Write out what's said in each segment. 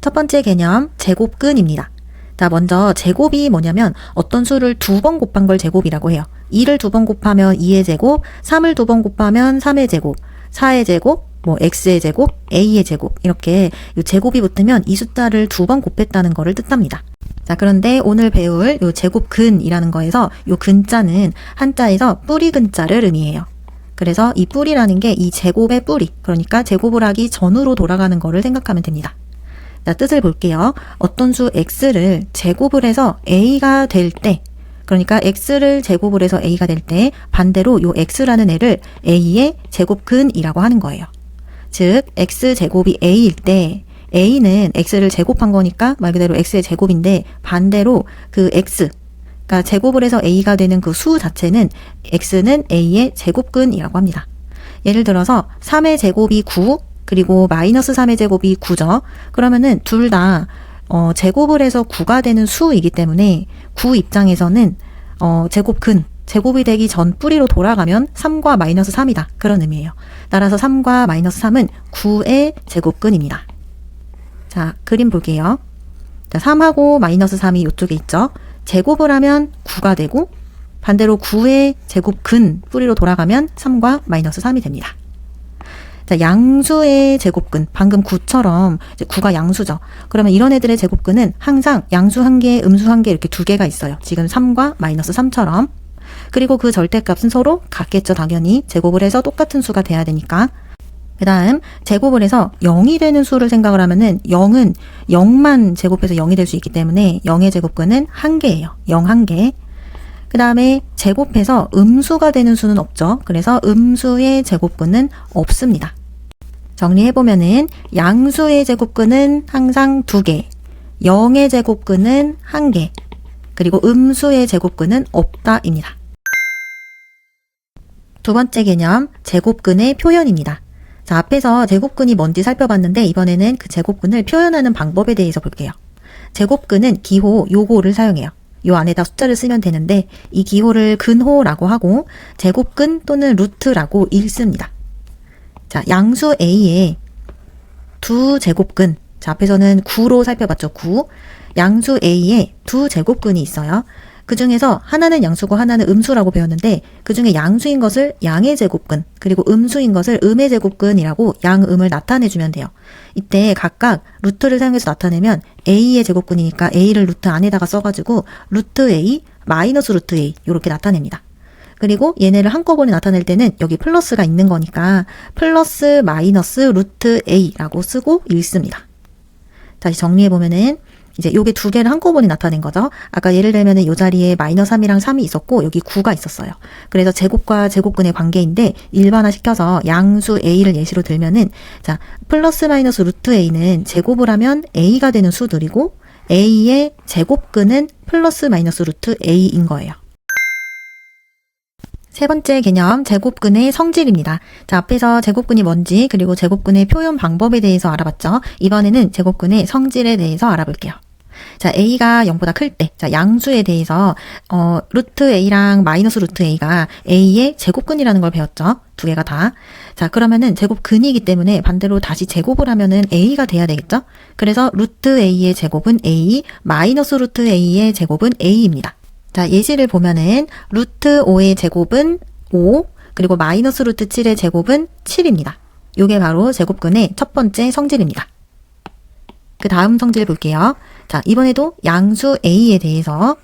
첫 번째 개념, 제곱근입니다. 자, 먼저 제곱이 뭐냐면 어떤 수를 2번 곱한 걸 제곱이라고 해요. 2를 2번 곱하면 2의 제곱, 3을 2번 곱하면 3의 제곱, 4의 제곱, x의 제곱, a의 제곱, 이렇게 이 제곱이 붙으면 이 숫자를 2번 곱했다는 거를 뜻합니다. 자, 그런데 오늘 배울 요 제곱근이라는 거에서 요 근자는 한자에서 뿌리 근자를 의미해요. 그래서 이 뿌리라는 게 이 제곱의 뿌리, 그러니까 제곱을 하기 전으로 돌아가는 거를 생각하면 됩니다. 자, 뜻을 볼게요. 어떤 수 x를 제곱을 해서 a가 될 때, 그러니까 x를 제곱을 해서 a가 될 때 반대로 요 x라는 애를 a의 제곱근이라고 하는 거예요. 즉 x제곱이 a일 때 a는 x를 제곱한 거니까 말 그대로 x의 제곱인데 반대로 그 x, 그러니까 제곱을 해서 a가 되는 그 수 자체는 x는 a의 제곱근이라고 합니다. 예를 들어서 3의 제곱이 9, 그리고 마이너스 3의 제곱이 9죠. 그러면은 둘 다 제곱을 해서 9가 되는 수이기 때문에 9 입장에서는 제곱근, 제곱이 되기 전 뿌리로 돌아가면 3과 마이너스 3이다. 그런 의미예요. 따라서 3과 마이너스 3은 9의 제곱근입니다. 자, 그림 볼게요. 자, 3하고 마이너스 3이 이쪽에 있죠. 제곱을 하면 9가 되고 반대로 9의 제곱근 뿌리로 돌아가면 3과 마이너스 3이 됩니다. 자, 양수의 제곱근, 방금 9처럼 이제 9가 양수죠. 그러면 이런 애들의 제곱근은 항상 양수 1개, 음수 1개 이렇게 2개가 있어요. 지금 3과 마이너스 3처럼. 그리고 그 절대값은 서로 같겠죠. 당연히 제곱을 해서 똑같은 수가 돼야 되니까. 그 다음 제곱을 해서 0이 되는 수를 생각을 하면은 0은 0만 제곱해서 0이 될 수 있기 때문에 0의 제곱근은 1개예요. 0 1개. 그 다음에 제곱해서 음수가 되는 수는 없죠. 그래서 음수의 제곱근은 없습니다. 정리해보면은 양수의 제곱근은 항상 2개, 0의 제곱근은 1개, 그리고 음수의 제곱근은 없다입니다. 두 번째 개념, 제곱근의 표현입니다. 자, 앞에서 제곱근이 뭔지 살펴봤는데 이번에는 그 제곱근을 표현하는 방법에 대해서 볼게요. 제곱근은 기호 요거를 사용해요. 요 안에다 숫자를 쓰면 되는데 이 기호를 근호라고 하고 제곱근 또는 루트라고 읽습니다. 자, 양수 A의 두 제곱근, 자, 앞에서는 9로 살펴봤죠. 9. 양수 A의 두 제곱근이 있어요. 그 중에서 하나는 양수고 하나는 음수라고 배웠는데 그 중에 양수인 것을 양의 제곱근, 그리고 음수인 것을 음의 제곱근이라고 양음을 나타내주면 돼요. 이때 각각 루트를 사용해서 나타내면 A의 제곱근이니까 A를 루트 안에다가 써가지고 루트 A, 마이너스 루트 A 이렇게 나타냅니다. 그리고 얘네를 한꺼번에 나타낼 때는 여기 플러스가 있는 거니까 플러스 마이너스 루트 A라고 쓰고 읽습니다. 다시 정리해보면은 이제 요게 2개를 한꺼번에 나타낸 거죠. 아까 예를 들면은 요 자리에 마이너스 3이랑 3이 있었고 여기 9가 있었어요. 그래서 제곱과 제곱근의 관계인데 일반화 시켜서 양수 A를 예시로 들면은 자, 플러스 마이너스 루트 A는 제곱을 하면 A가 되는 수들이고 A의 제곱근은 플러스 마이너스 루트 A인 거예요. 세 번째 개념, 제곱근의 성질입니다. 자, 앞에서 제곱근이 뭔지 그리고 제곱근의 표현 방법에 대해서 알아봤죠. 이번에는 제곱근의 성질에 대해서 알아볼게요. 자, A가 0보다 클 때, 자, 양수에 대해서 루트 A랑 마이너스 루트 A가 A의 제곱근이라는 걸 배웠죠. 2개가 다. 자, 그러면은 제곱근이기 때문에 반대로 다시 제곱을 하면은 A가 돼야 되겠죠. 그래서 루트 A의 제곱은 A, 마이너스 루트 A의 제곱은 A입니다. 자, 예시를 보면은 루트 5의 제곱은 5, 그리고 마이너스 루트 7의 제곱은 7입니다. 요게 바로 제곱근의 첫 번째 성질입니다. 그 다음 성질 볼게요. 자, 이번에도 양수 A에 대해서,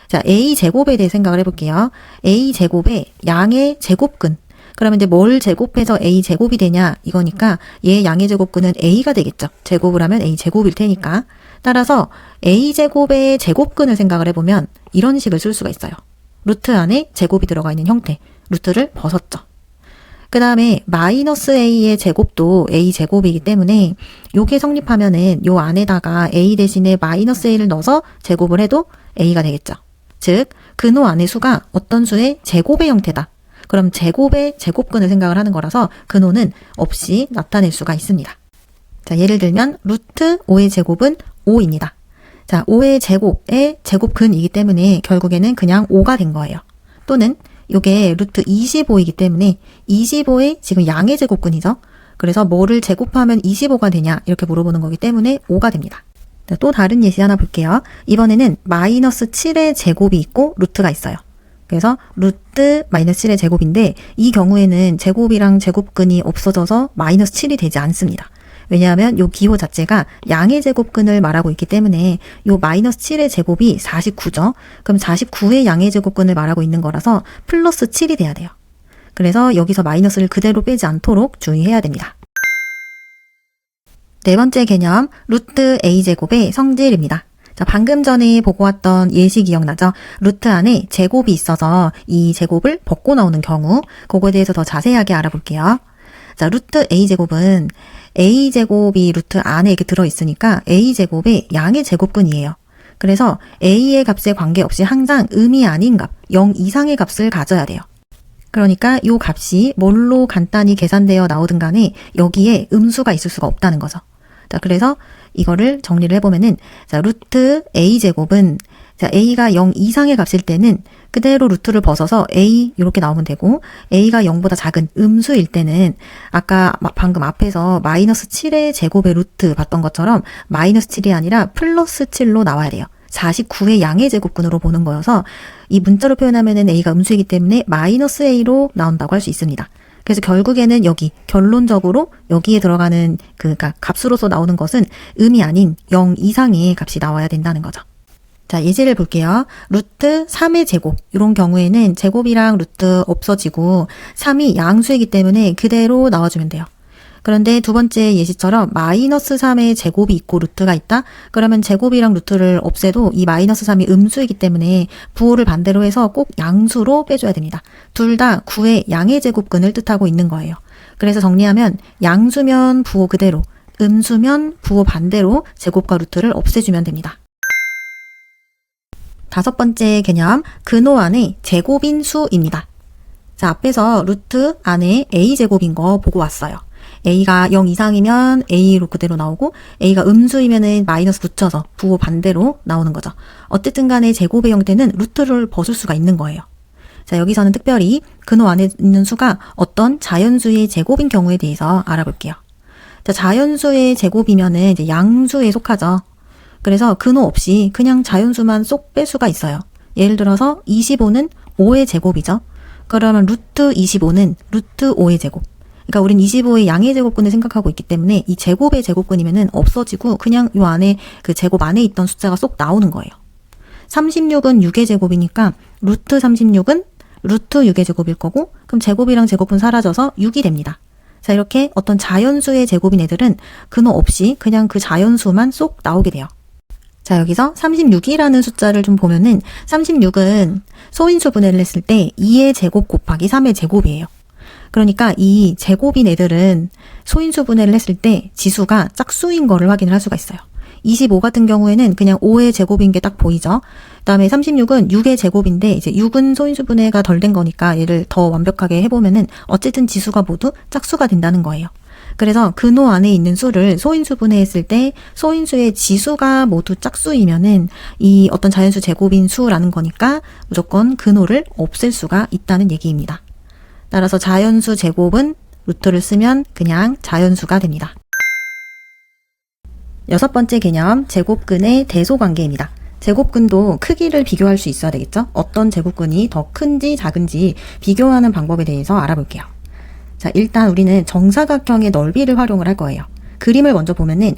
자, A 제곱에 대해 생각을 해볼게요. A 제곱에 양의 제곱근. 그러면 이제 뭘 제곱해서 A 제곱이 되냐 이거니까 얘 양의 제곱근은 A가 되겠죠. 제곱을 하면 A 제곱일 테니까. 따라서 A 제곱의 제곱근을 생각을 해보면 이런 식을 쓸 수가 있어요. 루트 안에 제곱이 들어가 있는 형태. 루트를 벗었죠. 그 다음에 마이너스 A의 제곱도 A 제곱이기 때문에 요게 성립하면은 요 안에다가 A 대신에 마이너스 A를 넣어서 제곱을 해도 A가 되겠죠. 즉, 근호 안의 수가 어떤 수의 제곱의 형태다. 그럼 제곱의 제곱근을 생각을 하는 거라서 근호는 없이 나타낼 수가 있습니다. 자, 예를 들면 루트 5의 제곱은 5입니다. 자, 5의 제곱의 제곱근이기 때문에 결국에는 그냥 5가 된 거예요. 또는 요게 루트 25이기 때문에 25의 지금 양의 제곱근이죠. 그래서 뭐를 제곱하면 25가 되냐 이렇게 물어보는 거기 때문에 5가 됩니다. 또 다른 예시 하나 볼게요. 이번에는 마이너스 7의 제곱이 있고 루트가 있어요. 그래서 루트 마이너스 7의 제곱인데 이 경우에는 제곱이랑 제곱근이 없어져서 마이너스 7이 되지 않습니다. 왜냐하면 이 기호 자체가 양의 제곱근을 말하고 있기 때문에 이 마이너스 7의 제곱이 49죠. 그럼 49의 양의 제곱근을 말하고 있는 거라서 플러스 7이 돼야 돼요. 그래서 여기서 마이너스를 그대로 빼지 않도록 주의해야 됩니다. 네 번째 개념, 루트 a제곱의 성질입니다. 자, 방금 전에 보고 왔던 예시 기억나죠? 루트 안에 제곱이 있어서 이 제곱을 벗고 나오는 경우, 그거에 대해서 더 자세하게 알아볼게요. 자, 루트 a제곱은 a제곱이 루트 안에 이렇게 들어있으니까 a제곱의 양의 제곱근이에요. 그래서 a의 값에 관계없이 항상 음이 아닌 값, 0 이상의 값을 가져야 돼요. 그러니까 이 값이 뭘로 간단히 계산되어 나오든 간에 여기에 음수가 있을 수가 없다는 거죠. 자, 그래서 이거를 정리를 해보면은, 자, 루트 a제곱은, 자, a가 0 이상의 값일 때는 그대로 루트를 벗어서 a 이렇게 나오면 되고, a가 0보다 작은 음수일 때는 아까 방금 앞에서 마이너스 7의 제곱의 루트 봤던 것처럼 마이너스 7이 아니라 플러스 7로 나와야 돼요. 49의 양의 제곱근으로 보는 거여서 이 문자로 표현하면은 a가 음수이기 때문에 마이너스 a로 나온다고 할 수 있습니다. 그래서 결국에는 여기 결론적으로 여기에 들어가는 그러니까 값으로서 나오는 것은 음이 아닌 0 이상의 값이 나와야 된다는 거죠. 자, 예제를 볼게요. 루트 3의 제곱. 이런 경우에는 제곱이랑 루트 없어지고 3이 양수이기 때문에 그대로 나와주면 돼요. 그런데 두 번째 예시처럼 마이너스 3의 제곱이 있고 루트가 있다? 그러면 제곱이랑 루트를 없애도 이 마이너스 3이 음수이기 때문에 부호를 반대로 해서 꼭 양수로 빼줘야 됩니다. 둘 다 9의 양의 제곱근을 뜻하고 있는 거예요. 그래서 정리하면 양수면 부호 그대로, 음수면 부호 반대로 제곱과 루트를 없애주면 됩니다. 다섯 번째 개념, 근호 안에 제곱인 수입니다. 자, 앞에서 루트 안에 a제곱인 거 보고 왔어요. a가 0 이상이면 a로 그대로 나오고 a가 음수이면은 마이너스 붙여서 부호 반대로 나오는 거죠. 어쨌든 간에 제곱의 형태는 루트를 벗을 수가 있는 거예요. 자, 여기서는 특별히 근호 안에 있는 수가 어떤 자연수의 제곱인 경우에 대해서 알아볼게요. 자, 자연수의 제곱이면은 이제 양수에 속하죠. 그래서 근호 없이 그냥 자연수만 쏙 뺄 수가 있어요. 예를 들어서 25는 5의 제곱이죠. 그러면 루트 25는 루트 5의 제곱. 그러니까 우린 25의 양의 제곱근을 생각하고 있기 때문에 이 제곱의 제곱근이면은 없어지고 그냥 요 안에 그 제곱 안에 있던 숫자가 쏙 나오는 거예요. 36은 6의 제곱이니까 루트 36은 루트 6의 제곱일 거고 그럼 제곱이랑 제곱은 사라져서 6이 됩니다. 자, 이렇게 어떤 자연수의 제곱인 애들은 근호 없이 그냥 그 자연수만 쏙 나오게 돼요. 자, 여기서 36이라는 숫자를 좀 보면은 36은 소인수 분해를 했을 때 2의 제곱 곱하기 3의 제곱이에요. 그러니까 이 제곱인 애들은 소인수 분해를 했을 때 지수가 짝수인 거를 확인을 할 수가 있어요. 25 같은 경우에는 그냥 5의 제곱인 게 딱 보이죠. 그다음에 36은 6의 제곱인데 이제 6은 소인수 분해가 덜 된 거니까 얘를 더 완벽하게 해보면은 어쨌든 지수가 모두 짝수가 된다는 거예요. 그래서 근호 안에 있는 수를 소인수 분해했을 때 소인수의 지수가 모두 짝수이면은 이 어떤 자연수 제곱인 수라는 거니까 무조건 근호를 없앨 수가 있다는 얘기입니다. 따라서 자연수 제곱은 루트를 쓰면 그냥 자연수가 됩니다. 여섯 번째 개념, 제곱근의 대소관계입니다. 제곱근도 크기를 비교할 수 있어야 되겠죠? 어떤 제곱근이 더 큰지 작은지 비교하는 방법에 대해서 알아볼게요. 자, 일단 우리는 정사각형의 넓이를 활용을 할 거예요. 그림을 먼저 보면은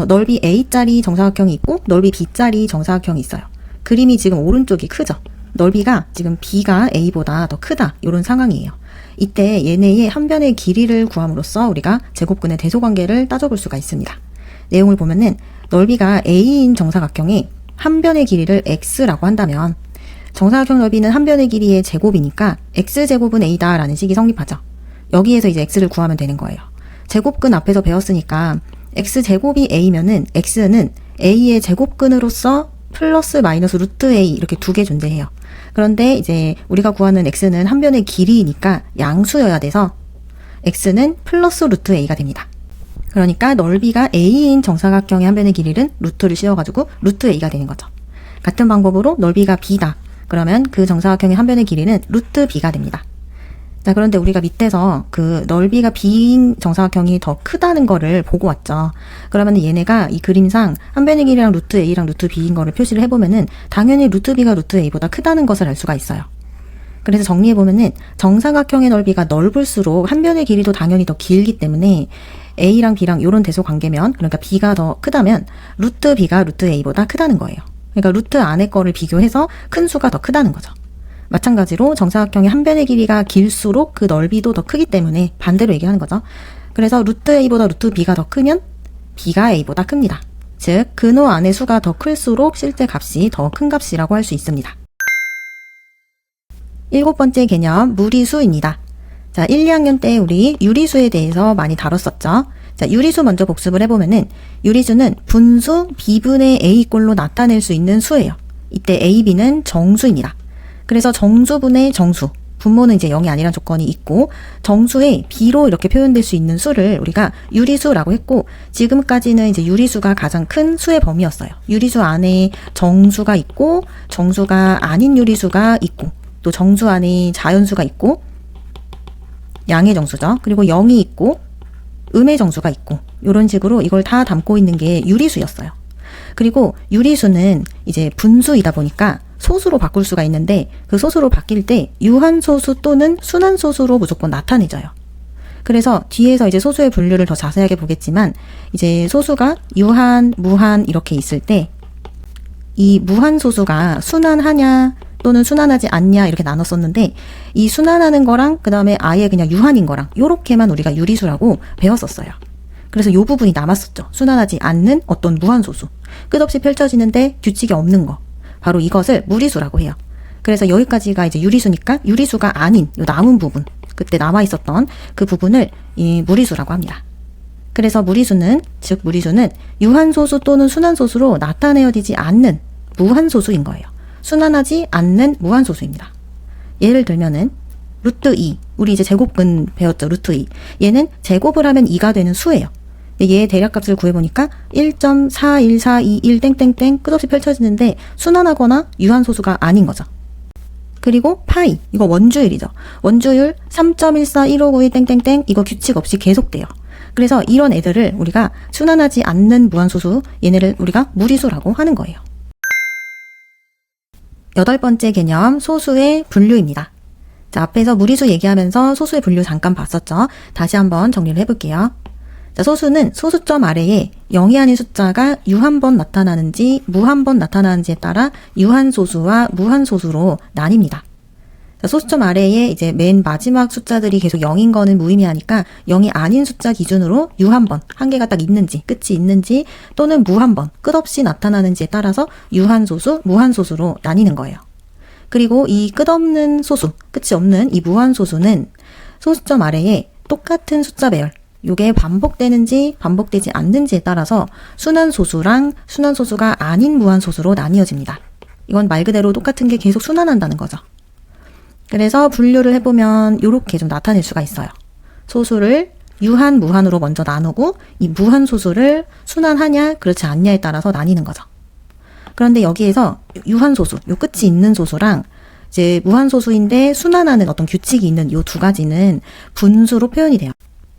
넓이 A짜리 정사각형이 있고 넓이 B짜리 정사각형이 있어요. 그림이 지금 오른쪽이 크죠? 넓이가 지금 B가 A보다 더 크다 이런 상황이에요. 이때 얘네의 한 변의 길이를 구함으로써 우리가 제곱근의 대소관계를 따져볼 수가 있습니다. 내용을 보면은 넓이가 A인 정사각형에 한 변의 길이를 X라고 한다면 정사각형 넓이는 한 변의 길이의 제곱이니까 X제곱은 A다 라는 식이 성립하죠. 여기에서 이제 X를 구하면 되는 거예요. 제곱근 앞에서 배웠으니까 X제곱이 A면은 X는 A의 제곱근으로서 플러스 마이너스 루트 A 이렇게 두 개 존재해요. 그런데 이제 우리가 구하는 X는 한 변의 길이니까 양수여야 돼서 X는 플러스 루트 A가 됩니다. 그러니까 넓이가 A인 정사각형의 한 변의 길이는 루트를 씌워가지고 루트 A가 되는 거죠. 같은 방법으로 넓이가 B다. 그러면 그 정사각형의 한 변의 길이는 루트 B가 됩니다. 자, 그런데 우리가 밑에서 그 넓이가 B인 정사각형이 더 크다는 거를 보고 왔죠. 그러면 얘네가 이 그림상 한 변의 길이랑 루트 A랑 루트 B인 거를 표시를 해보면은 당연히 루트 B가 루트 A보다 크다는 것을 알 수가 있어요. 그래서 정리해보면은 정사각형의 넓이가 넓을수록 한 변의 길이도 당연히 더 길기 때문에 A랑 B랑 이런 대소 관계면, 그러니까 B가 더 크다면 루트 B가 루트 A보다 크다는 거예요. 그러니까 루트 안의 거를 비교해서 큰 수가 더 크다는 거죠. 마찬가지로 정사각형의 한 변의 길이가 길수록 그 넓이도 더 크기 때문에 반대로 얘기하는 거죠. 그래서 루트 A보다 루트 B가 더 크면 B가 A보다 큽니다. 즉 근호 안의 수가 더 클수록 실제 값이 더 큰 값이라고 할 수 있습니다. 7번째 개념, 무리수입니다. 자, 1, 2학년 때 우리 유리수에 대해서 많이 다뤘었죠. 자, 유리수 먼저 복습을 해보면은 유리수는 분수 B분의 A꼴로 나타낼 수 있는 수예요. 이때 A, B는 정수입니다. 그래서 정수분의 정수, 분모는 이제 0이 아니란 조건이 있고 정수의 B로 이렇게 표현될 수 있는 수를 우리가 유리수라고 했고, 지금까지는 이제 유리수가 가장 큰 수의 범위였어요. 유리수 안에 정수가 있고 정수가 아닌 유리수가 있고 또 정수 안에 자연수가 있고 양의 정수죠. 그리고 0이 있고 음의 정수가 있고 이런 식으로 이걸 다 담고 있는 게 유리수였어요. 그리고 유리수는 이제 분수이다 보니까 소수로 바꿀 수가 있는데 그 소수로 바뀔 때 유한소수 또는 순한소수로 무조건 나타내져요. 그래서 뒤에서 이제 소수의 분류를 더 자세하게 보겠지만 이제 소수가 유한, 무한 이렇게 있을 때 이 무한소수가 순한하냐 또는 순환하지 않냐 이렇게 나눴었는데 이 순환하는 거랑 그 다음에 아예 그냥 유한인 거랑 요렇게만 우리가 유리수라고 배웠었어요. 그래서 요 부분이 남았었죠. 순환하지 않는 어떤 무한소수, 끝없이 펼쳐지는데 규칙이 없는 거, 바로 이것을 무리수라고 해요. 그래서 여기까지가 이제 유리수니까 유리수가 아닌 요 남은 부분, 그때 남아있었던 그 부분을 이 무리수라고 합니다. 그래서 무리수는, 즉 무리수는 유한소수 또는 순환소수로 나타내어지지 않는 무한소수인 거예요. 순환하지 않는 무한소수입니다. 예를 들면은 루트 2, 우리 이제 제곱근 배웠죠. 루트 2. 얘는 제곱을 하면 2가 되는 수예요. 얘의 대략값을 구해보니까 1.41421 땡땡땡 끝없이 펼쳐지는데 순환하거나 유한소수가 아닌 거죠. 그리고 파이, 이거 원주율이죠. 원주율 3.141592 땡땡땡 이거 규칙 없이 계속돼요. 그래서 이런 애들을 우리가 순환하지 않는 무한소수, 얘네를 우리가 무리수라고 하는 거예요. 8번째 개념, 소수의 분류입니다. 자, 앞에서 무리수 얘기하면서 소수의 분류 잠깐 봤었죠. 다시 한번 정리를 해볼게요. 자, 소수는 소수점 아래에 0이 아닌 숫자가 유한번 나타나는지 무한번 나타나는지에 따라 유한소수와 무한소수로 나뉩니다. 자, 소수점 아래에 이제 맨 마지막 숫자들이 계속 0인 거는 무의미하니까 0이 아닌 숫자 기준으로 유한번, 한 개가 딱 있는지, 끝이 있는지 또는 무한번, 끝없이 나타나는지에 따라서 유한소수, 무한소수로 나뉘는 거예요. 그리고 이 끝없는 소수, 끝이 없는 이 무한소수는 소수점 아래에 똑같은 숫자 배열, 요게 반복되는지 반복되지 않는지에 따라서 순환소수랑 순환소수가 아닌 무한소수로 나뉘어집니다. 이건 말 그대로 똑같은 게 계속 순환한다는 거죠. 그래서 분류를 해보면 이렇게 좀 나타낼 수가 있어요. 소수를 유한, 무한으로 먼저 나누고 이 무한소수를 순환하냐 그렇지 않냐에 따라서 나뉘는 거죠. 그런데 여기에서 유한소수, 요 끝이 있는 소수랑 이제 무한소수인데 순환하는 어떤 규칙이 있는 요 두 가지는 분수로 표현이 돼요.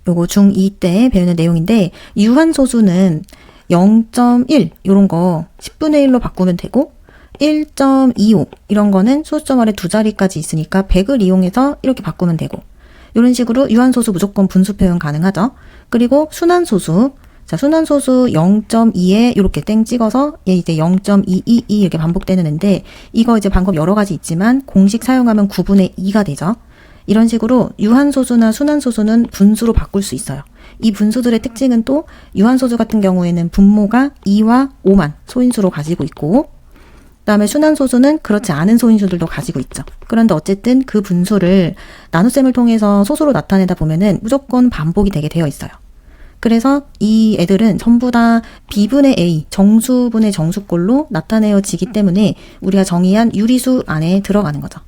요거 중2 때 배우는 내용인데 유한소수는 0.1 요런 거 10분의 1로 바꾸면 되고 1.25 이런 거는 소수점 아래 두 자리까지 있으니까 100을 이용해서 이렇게 바꾸면 되고 이런 식으로 유한소수 무조건 분수 표현 가능하죠. 그리고 순환소수, 자 순환소수 0.2에 이렇게 땡 찍어서 얘 이제 0.222 이렇게 반복되는 앤데 이거 이제 방법 여러 가지 있지만 공식 사용하면 9분의 2가 되죠. 이런 식으로 유한소수나 순환소수는 분수로 바꿀 수 있어요. 이 분수들의 특징은 또 유한소수 같은 경우에는 분모가 2와 5만 소인수로 가지고 있고 그다음에 순환소수는 그렇지 않은 소인수들도 가지고 있죠. 그런데 어쨌든 그 분수를 나눗셈을 통해서 소수로 나타내다 보면은 무조건 반복이 되게 되어 있어요. 그래서 이 애들은 전부 다 B분의 A, 정수분의 정수꼴로 나타내어지기 때문에 우리가 정의한 유리수 안에 들어가는 거죠.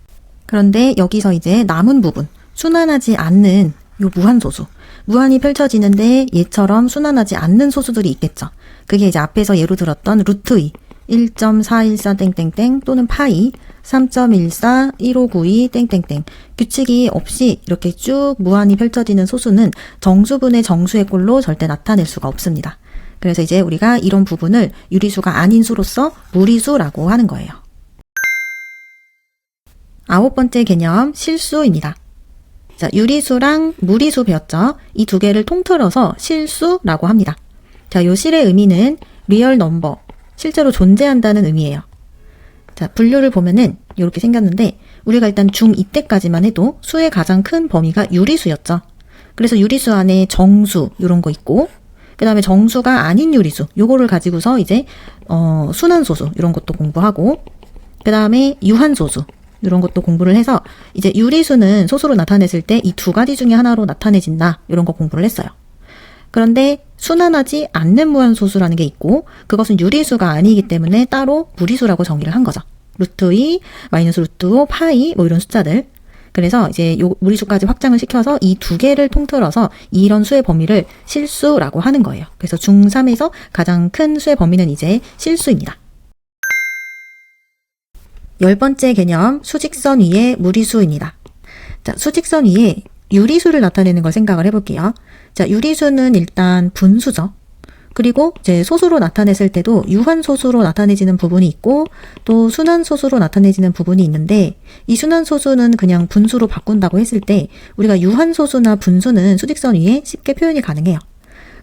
그런데 여기서 이제 남은 부분, 순환하지 않는 요 무한소수, 무한이 펼쳐지는데 얘처럼 순환하지 않는 소수들이 있겠죠. 그게 이제 앞에서 예로 들었던 루트 2, 1.414 땡땡땡 또는 파이 3.14 1592 땡땡땡 규칙이 없이 이렇게 쭉 무한히 펼쳐지는 소수는 정수분의 정수의 꼴로 절대 나타낼 수가 없습니다. 그래서 이제 우리가 이런 부분을 유리수가 아닌 수로서 무리수라고 하는 거예요. 9번째 개념 실수입니다. 자, 유리수랑 무리수 배웠죠? 이 두 개를 통틀어서 실수라고 합니다. 자, 요 실의 의미는 리얼 넘버, 실제로 존재한다는 의미예요. 자, 분류를 보면은 이렇게 생겼는데 우리가 일단 중2 때까지만 해도 수의 가장 큰 범위가 유리수였죠. 그래서 유리수 안에 정수 이런 거 있고 그 다음에 정수가 아닌 유리수 요거를 가지고서 이제 순환소수 이런 것도 공부하고 그 다음에 유한소수 이런 것도 공부를 해서 이제 유리수는 소수로 나타냈을 때 이 두 가지 중에 하나로 나타내진다 이런 거 공부를 했어요. 그런데 순환하지 않는 무한소수라는 게 있고 그것은 유리수가 아니기 때문에 따로 무리수라고 정의를 한 거죠. 루트 2, 마이너스 루트 5, 파이 뭐 이런 숫자들. 그래서 이제 요 무리수까지 확장을 시켜서 이 두 개를 통틀어서 이런 수의 범위를 실수라고 하는 거예요. 그래서 중3에서 가장 큰 수의 범위는 이제 실수입니다. 10번째 개념 수직선 위의 무리수입니다. 자, 수직선 위에 유리수를 나타내는 걸 생각을 해볼게요. 자, 유리수는 일단 분수죠. 그리고 이제 소수로 나타냈을 때도 유한소수로 나타내지는 부분이 있고 또 순환소수로 나타내지는 부분이 있는데 이 순환소수는 그냥 분수로 바꾼다고 했을 때 우리가 유한소수나 분수는 수직선 위에 쉽게 표현이 가능해요.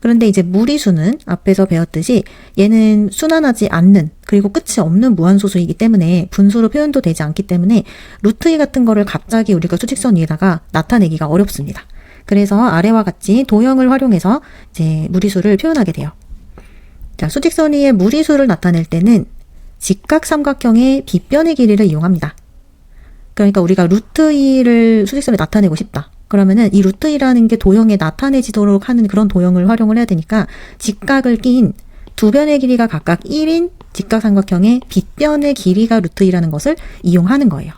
그런데 이제 무리수는 앞에서 배웠듯이 얘는 순환하지 않는 그리고 끝이 없는 무한소수이기 때문에 분수로 표현도 되지 않기 때문에 루트 2 같은 거를 갑자기 우리가 수직선 위에다가 나타내기가 어렵습니다. 그래서 아래와 같이 도형을 활용해서 이제 무리수를 표현하게 돼요. 자, 수직선 위에 무리수를 나타낼 때는 직각삼각형의 빗변의 길이를 이용합니다. 그러니까 우리가 루트 2를 수직선에 나타내고 싶다. 그러면은 이 루트 2라는 게 도형에 나타내지도록 하는 그런 도형을 활용을 해야 되니까 직각을 낀 두 변의 길이가 각각 1인 직각삼각형의 빗변의 길이가 루트 2라는 것을 이용하는 거예요.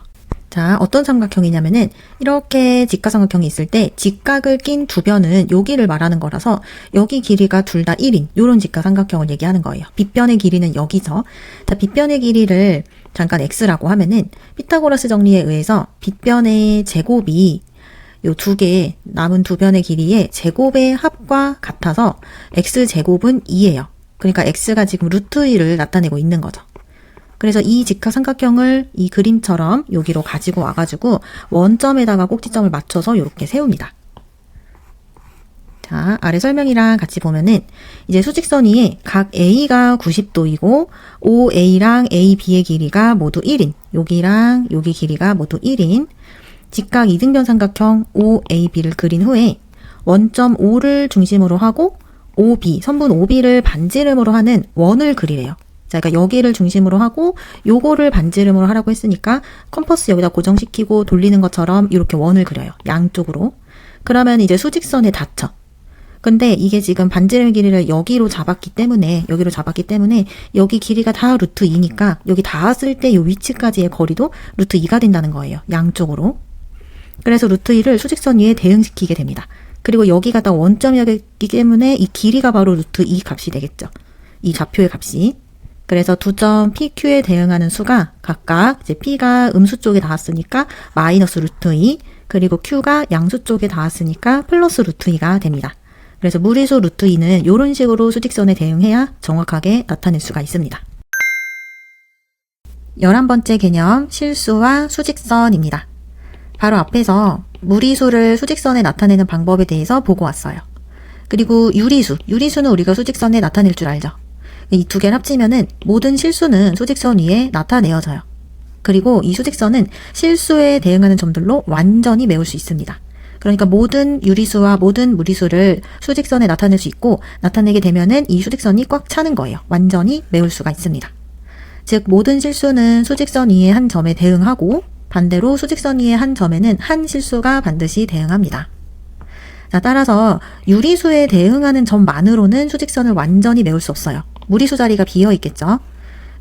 자, 어떤 삼각형이냐면은 이렇게 직각삼각형이 있을 때 직각을 낀 두 변은 여기를 말하는 거라서 여기 길이가 둘 다 1인 요런 직각삼각형을 얘기하는 거예요. 빗변의 길이는 여기죠. 자, 빗변의 길이를 잠깐 x라고 하면은 피타고라스 정리에 의해서 빗변의 제곱이 요 두 개의 남은 두 변의 길이의 제곱의 합과 같아서 x제곱은 2예요. 그러니까 x가 지금 루트 2를 나타내고 있는 거죠. 그래서 이 직각삼각형을 이 그림처럼 여기로 가지고 와가지고 원점에다가 꼭지점을 맞춰서 이렇게 세웁니다. 자, 아래 설명이랑 같이 보면은 이제 수직선 위에 각 A가 90도이고 OA랑 AB의 길이가 모두 1인 여기랑 여기 길이가 모두 1인 직각 이등변 삼각형 OAB를 그린 후에 원점 O를 중심으로 하고 OB, 선분 OB를 반지름으로 하는 원을 그리래요. 자, 그러니까 여기를 중심으로 하고 요거를 반지름으로 하라고 했으니까 컴퍼스 여기다 고정시키고 돌리는 것처럼 이렇게 원을 그려요. 양쪽으로. 그러면 이제 수직선에 닿죠. 근데 이게 지금 반지름 길이를 여기로 잡았기 때문에 여기 길이가 다 루트 2니까 여기 닿았을 때 요 위치까지의 거리도 루트 2가 된다는 거예요. 양쪽으로. 그래서 루트 2를 수직선 위에 대응시키게 됩니다. 그리고 여기가 다 원점이었기 때문에 이 길이가 바로 루트 2 값이 되겠죠. 이 좌표의 값이. 그래서 두 점 PQ에 대응하는 수가 각각 이제 P가 음수 쪽에 닿았으니까 마이너스 루트 2 그리고 Q가 양수 쪽에 닿았으니까 플러스 루트 2가 됩니다. 그래서 무리수 루트 2는 이런 식으로 수직선에 대응해야 정확하게 나타낼 수가 있습니다. 11번째 개념 실수와 수직선입니다. 바로 앞에서 무리수를 수직선에 나타내는 방법에 대해서 보고 왔어요. 그리고 유리수는 우리가 수직선에 나타낼 줄 알죠. 이 두 개를 합치면은 모든 실수는 수직선 위에 나타내어져요. 그리고 이 수직선은 실수에 대응하는 점들로 완전히 메울 수 있습니다. 그러니까 모든 유리수와 모든 무리수를 수직선에 나타낼 수 있고 나타내게 되면은 이 수직선이 꽉 차는 거예요. 완전히 메울 수가 있습니다. 즉 모든 실수는 수직선 위의 한 점에 대응하고 반대로 수직선 위의 한 점에는 한 실수가 반드시 대응합니다. 자, 따라서 유리수에 대응하는 점만으로는 수직선을 완전히 메울 수 없어요. 무리수 자리가 비어 있겠죠.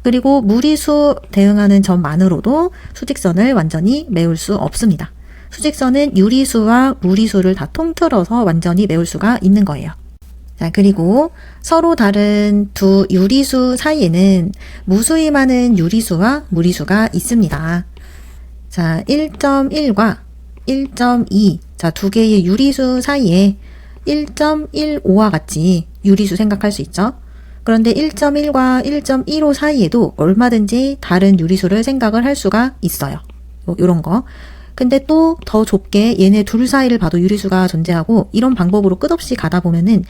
그리고 무리수 대응하는 점만으로도 수직선을 완전히 메울 수 없습니다. 수직선은 유리수와 무리수를 다 통틀어서 완전히 메울 수가 있는 거예요. 자, 그리고 서로 다른 두 유리수 사이에는 무수히 많은 유리수와 무리수가 있습니다. 자, 1.1과 1.2. 자, 두 개의 유리수 사이에 1.15와 같이 유리수 생각할 수 있죠. 그런데 1.1과 1.15 사이에도 얼마든지 다른 유리수를 생각을 할 수가 있어요. 요런 거. 근데 또 더 좁게 얘네 둘 사이를 봐도 유리수가 존재하고, 이런 방법으로 끝없이 가다 보면은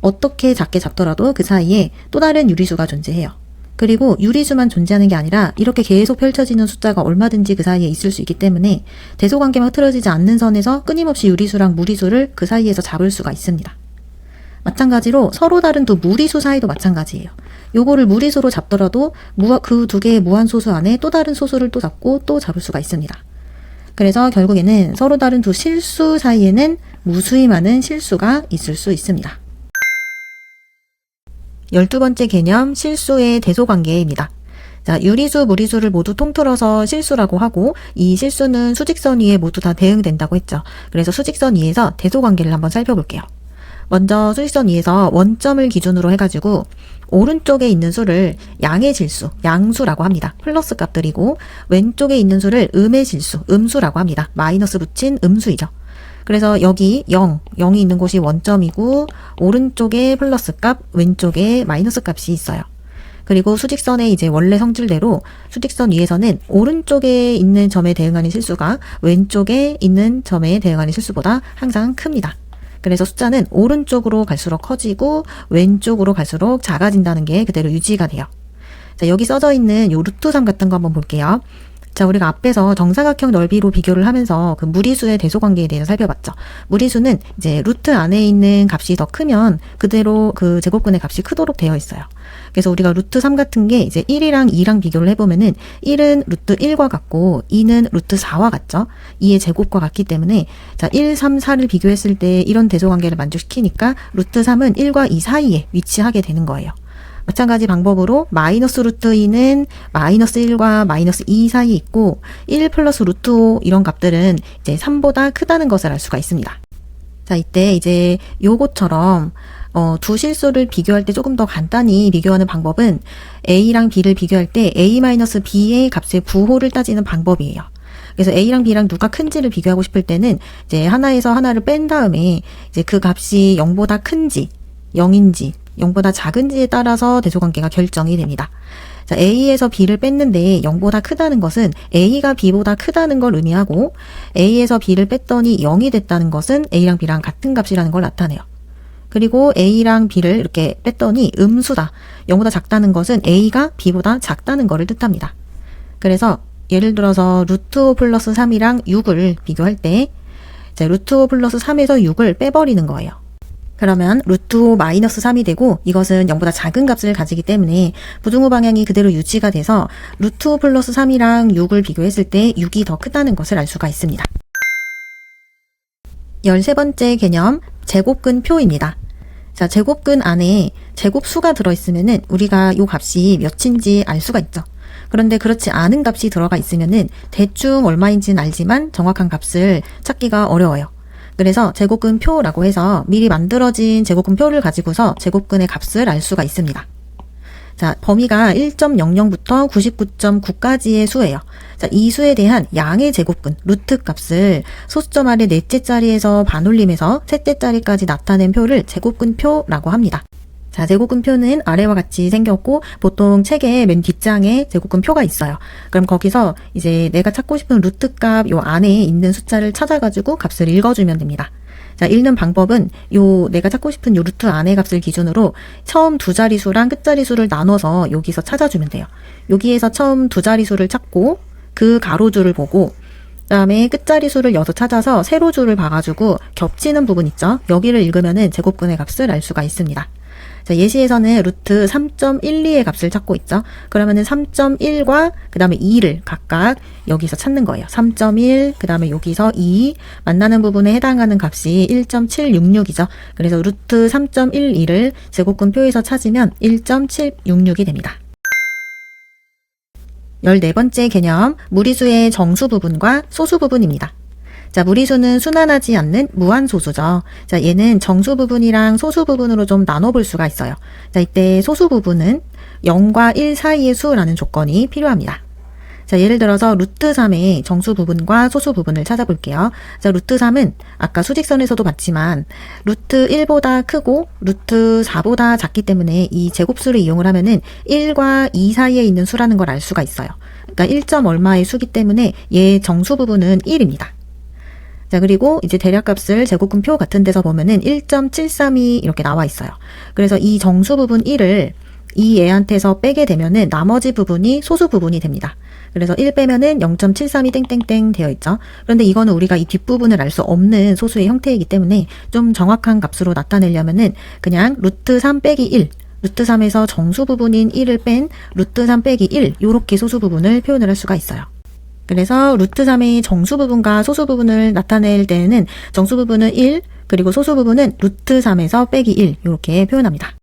어떻게 작게 잡더라도 그 사이에 또 다른 유리수가 존재해요. 그리고 유리수만 존재하는 게 아니라 이렇게 계속 펼쳐지는 숫자가 얼마든지 그 사이에 있을 수 있기 때문에 대소관계가 흐트러지지 않는 선에서 끊임없이 유리수랑 무리수를 그 사이에서 잡을 수가 있습니다. 마찬가지로 서로 다른 두 무리수 사이도 마찬가지예요. 요거를 무리수로 잡더라도 그 두 개의 무한소수 안에 또 다른 소수를 또 잡고 또 잡을 수가 있습니다. 그래서 결국에는 서로 다른 두 실수 사이에는 무수히 많은 실수가 있을 수 있습니다. 12번째 개념, 실수의 대소관계입니다. 자, 유리수, 무리수를 모두 통틀어서 실수라고 하고, 이 실수는 수직선 위에 모두 다 대응된다고 했죠. 그래서 수직선 위에서 대소관계를 한번 살펴볼게요. 먼저 수직선 위에서 원점을 기준으로 해가지고 오른쪽에 있는 수를 양의 질수, 양수라고 합니다. 플러스 값들이고, 왼쪽에 있는 수를 음의 질수, 음수라고 합니다. 마이너스 붙인 음수이죠. 그래서 여기 0이 있는 곳이 원점이고, 오른쪽에 플러스 값, 왼쪽에 마이너스 값이 있어요. 그리고 수직선의 이제 원래 성질대로 수직선 위에서는 오른쪽에 있는 점에 대응하는 실수가 왼쪽에 있는 점에 대응하는 실수보다 항상 큽니다. 그래서 숫자는 오른쪽으로 갈수록 커지고 왼쪽으로 갈수록 작아진다는 게 그대로 유지가 돼요. 자, 여기 써져 있는 요 루트 3 같은 거 한번 볼게요. 자, 우리가 앞에서 정사각형 넓이로 비교를 하면서 그 무리수의 대소관계에 대해서 살펴봤죠. 무리수는 이제 루트 안에 있는 값이 더 크면 그대로 그 제곱근의 값이 크도록 되어 있어요. 그래서 우리가 루트 3 같은 게 이제 1이랑 2랑 비교를 해보면은 1은 루트 1과 같고 2는 루트 4와 같죠. 2의 제곱과 같기 때문에 자, 1, 3, 4를 비교했을 때 이런 대소관계를 만족시키니까 루트 3은 1과 2 사이에 위치하게 되는 거예요. 마찬가지 방법으로 마이너스 루트 2는 마이너스 1과 마이너스 2 사이에 있고 1 플러스 루트 5 이런 값들은 이제 3보다 크다는 것을 알 수가 있습니다. 자, 이때 이제 요것처럼 두 실수를 비교할 때 조금 더 간단히 비교하는 방법은 A랑 B를 비교할 때 A-B의 값의 부호를 따지는 방법이에요. 그래서 A랑 B랑 누가 큰지를 비교하고 싶을 때는 이제 하나에서 하나를 뺀 다음에 이제 그 값이 0보다 큰지 0인지 0보다 작은지에 따라서 대소관계가 결정이 됩니다. 자, A에서 B를 뺐는데 0보다 크다는 것은 A가 B보다 크다는 걸 의미하고, A에서 B를 뺐더니 0이 됐다는 것은 A랑 B랑 같은 값이라는 걸 나타내요. 그리고 A랑 B를 이렇게 뺐더니 음수다, 0보다 작다는 것은 A가 B보다 작다는 것을 뜻합니다. 그래서 예를 들어서 루트 5 플러스 3이랑 6을 비교할 때 루트 5 플러스 3에서 6을 빼버리는 거예요. 그러면 루트 5 마이너스 3이 되고, 이것은 0보다 작은 값을 가지기 때문에 부등호 방향이 그대로 유지가 돼서 루트 5 플러스 3이랑 6을 비교했을 때 6이 더 크다는 것을 알 수가 있습니다. 13번째 개념, 제곱근표입니다. 자, 제곱근 안에 제곱수가 들어있으면은 우리가 요 값이 몇인지 알 수가 있죠. 그런데 그렇지 않은 값이 들어가 있으면은 대충 얼마인지는 알지만 정확한 값을 찾기가 어려워요. 그래서 제곱근표라고 해서 미리 만들어진 제곱근표를 가지고서 제곱근의 값을 알 수가 있습니다. 자, 범위가 1.00부터 99.9까지의 수예요. 자, 이 수에 대한 양의 제곱근, 루트 값을 소수점 아래 넷째 자리에서 반올림해서 셋째 자리까지 나타낸 표를 제곱근표라고 합니다. 자, 제곱근표는 아래와 같이 생겼고, 보통 책의 맨 뒷장에 제곱근표가 있어요. 그럼 거기서 이제 내가 찾고 싶은 루트 값 요 안에 있는 숫자를 찾아가지고 값을 읽어주면 됩니다. 자, 읽는 방법은 내가 찾고 싶은 요 루트 안의 값을 기준으로 처음 두 자리수랑 끝자리수를 나눠서 여기서 찾아주면 돼요. 여기에서 처음 두 자리수를 찾고 그 가로줄을 보고, 그다음에 끝자리수를 여서 찾아서 세로줄을 봐가지고 겹치는 부분 있죠. 여기를 읽으면은 제곱근의 값을 알 수가 있습니다. 자, 예시에서는 루트 3.12의 값을 찾고 있죠. 그러면은 3.1과 그 다음에 2를 각각 여기서 찾는 거예요. 3.1, 그 다음에 여기서 2, 만나는 부분에 해당하는 값이 1.766이죠. 그래서 루트 3.12를 제곱근표에서 찾으면 1.766이 됩니다. 14번째 개념, 무리수의 정수 부분과 소수 부분입니다. 자, 무리수는 순환하지 않는 무한소수죠. 자, 얘는 정수 부분이랑 소수 부분으로 좀 나눠볼 수가 있어요. 자, 이때 소수 부분은 0과 1 사이의 수라는 조건이 필요합니다. 자, 예를 들어서 루트 3의 정수 부분과 소수 부분을 찾아볼게요. 자, 루트 3은 아까 수직선에서도 봤지만 루트 1보다 크고 루트 4보다 작기 때문에 이 제곱수를 이용을 하면은 1과 2 사이에 있는 수라는 걸 알 수가 있어요. 그러니까 1점 얼마의 수기 때문에 얘 정수 부분은 1입니다. 자, 그리고 이제 대략값을 제곱근표 같은 데서 보면은 1.732 이렇게 나와 있어요. 그래서 이 정수 부분 1을 이 얘한테서 빼게 되면은 나머지 부분이 소수 부분이 됩니다. 그래서 1 빼면은 0.732 땡땡땡 되어 있죠. 그런데 이거는 우리가 이 뒷부분을 알 수 없는 소수의 형태이기 때문에 좀 정확한 값으로 나타내려면은 그냥 루트 3 빼기 1, 루트 3에서 정수 부분인 1을 뺀 루트 3 빼기 1 요렇게 소수 부분을 표현을 할 수가 있어요. 그래서 루트 3의 정수 부분과 소수 부분을 나타낼 때는 정수 부분은 1, 그리고 소수 부분은 루트 3에서 빼기 1 이렇게 표현합니다.